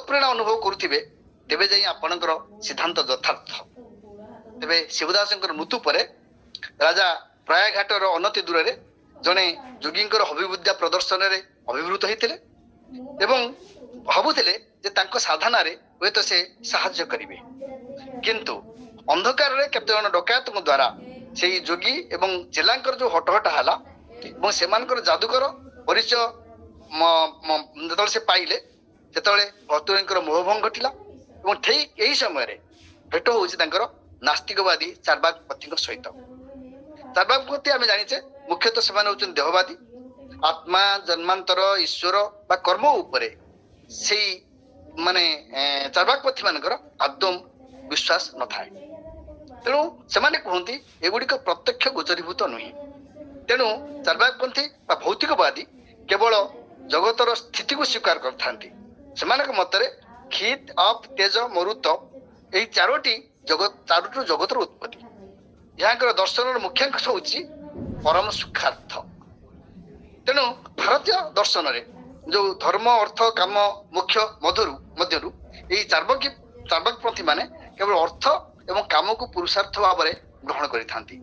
प्रेरणा अनुभव करुवे तेबे जाई आपणकर सिद्धांत यथार्थ। तेबे शिवदासंकर मृत्यु पर राजा प्रयाघाटर अनति दूर रे जने जोगींकर हबिविद्या प्रदर्शन रे अभिवृत होते एवं भावुले जे तांको साधना रे हुए तो से साहाय्य करिवे, किंतु अंधकार रे केते जन डकायतक द्वारा से जोगी एवं चेलांकर जो हटहटा हला एवं सेमानकर जादूकर परिचय जतले से पाइले सेतले भर्तृहरिंकर मोहभंग घटिला एवं ठीक यही समय रे भेट होउछि तांकर नास्तिकवादी चार्वाकपति सहित। चार्वाकपति आम जानिचे मुख्यतः सेमाने होउछन देहवादी, आत्मा जन्मांतर ईश्वर बा कर्म उपरे से माने चार्वाकपति मानकर आदम विश्वास न थाए। तेणु सेमाने कहते एगुड़िक प्रत्यक्ष गोचरीभूत नुहे। तेणु चार्वाकपंथी बा भौतिकवादी केवल जगतर स्थिति को स्वीकार करथांती। सेमानक मतरे खित अप तेज मरुत यही चारोटी जगतर उत्पत्ति। यहाँ दर्शन मुख्यांश होची परम सुखार्थ। तेणु भारतीय दर्शन रे जो धर्म अर्थ काम मुख्य मध्यरु यही चार्वाकपंथी माने केवल अर्थ एवं काम को पुरुषार्थ भाव में ग्रहण करिथांती।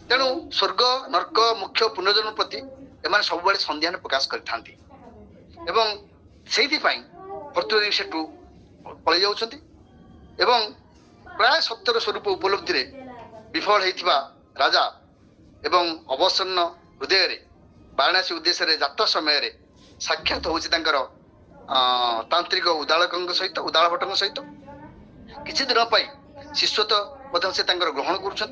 तेणु स्वर्ग नर्क मुख्य पुनर्जन्म प्रति एमाने सबुबले संध्यान प्रकाश करिथांती एवं सेहिथि पई भर्तृहरि सेठु पळै जाउछंती एवं प्राय सत्यर स्वरूप उपलब्धि रे विफल होइथिबा राजा एवं अवसन्न हृदय रे वाराणसी उद्देश्य रे यात्रा समय रे साक्षात होउछि तांकर तांत्रिक उदालकंग सहित उदाल भट्टଙ୍କ सहित किछि दिन पई शिष्यत्व से ग्रहण करुँच।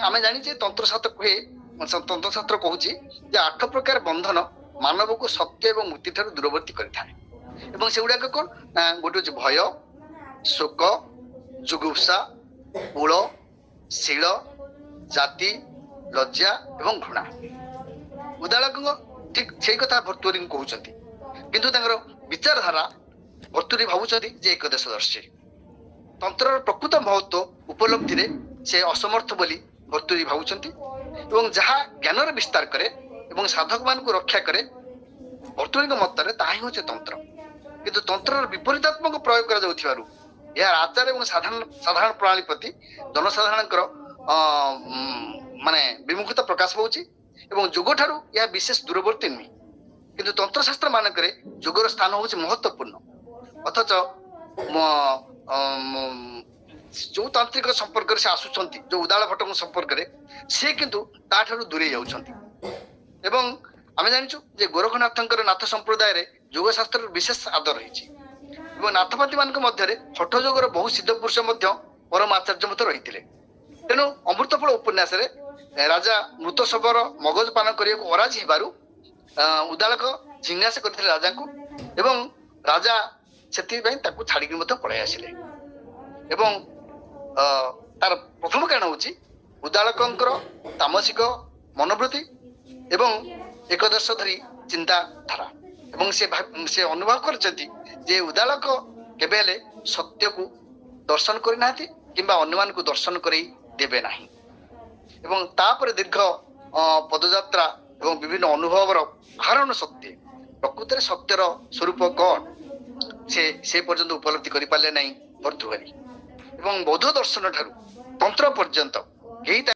आम जानी तंत्रशास्त्र कहे तंत्रशास्त्र कहूँ जे 8 प्रकार बंधन मानव को सत्य एवं मुक्ति ठार दूरवर्ती करें। से गुड़ाक कौन गोटे हूँ भय, शोक, जुगुप्सा, कूल, शील, जाति, लज्जा एवं घृणा। उदालक ठीक से कथा भर्तृहरि कहते किंतु विचारधारा भर्तृहरि भावुं जे एकदशदर्शी तंत्र प्रकृत महत्व उपलब्धि रे से असमर्थ बोली भर्तृहरि भावुंट एवं जहाँ ज्ञान विस्तार करे एवं साधक मान को रक्षा करे भर्तृहरि मतरे ताही होचे तंत्र। किंतु तंत्र विपरीतात्मक प्रयोग करा जाउथिबारु यार आचार एवं साधारण प्रणाली प्रति जनसाधारणकर माने विमुखता प्रकाश होउची एवं जोग ठारू यह विशेष दूरवर्ती नुहे। किंतु तंत्रशास्त्र मानकरे जोगर स्थान होउची महत्वपूर्ण। अथच जो तांत्रिक संपर्क से आसुचंती जो उदाल भट्ट संपर्क रे से किंतु ताठारु दूरे जाउछंती। एवं आमे जानिछु जे गोरखनाथंकर नाथ संप्रदाय रे योग शास्त्र विशेष आदर रहिछि एवं नाथपति मानक मध्य रे हठ जोगर बहु सिद्ध पुरुष मध्य परम आचार्य मत रहिथिले। तेणु अमृतफल उपन्यास रे राजा मृत शबर मगज पान करिया को अराजी हेबारु उदालक जिज्ञासा करथिले राजा को एवं राजा सेति पई ताकू छाडी के मत पळै आसिले। एवं तार प्रथम कारण होची उदालकंकर तामसिक मनोवृत्ति एवं एकदर्श धरी चिंताधारा एवं से अनुभव करचंती जे उदालक केबे हेले सत्य को दर्शन करि नाथि किंबा अन्यमान को दर्शन करि देबे नाही। एवं तापर दीर्घ पदयात्रा एवं विभिन्न अनुभवर कारण सत्य प्रकृत सत्यर स्वरूप कौन से पर्यंत उपलब्धि करि पाले नाही भर्तृहरि एवं बौद्ध दर्शन ठारू तंत्र पर्यंत यही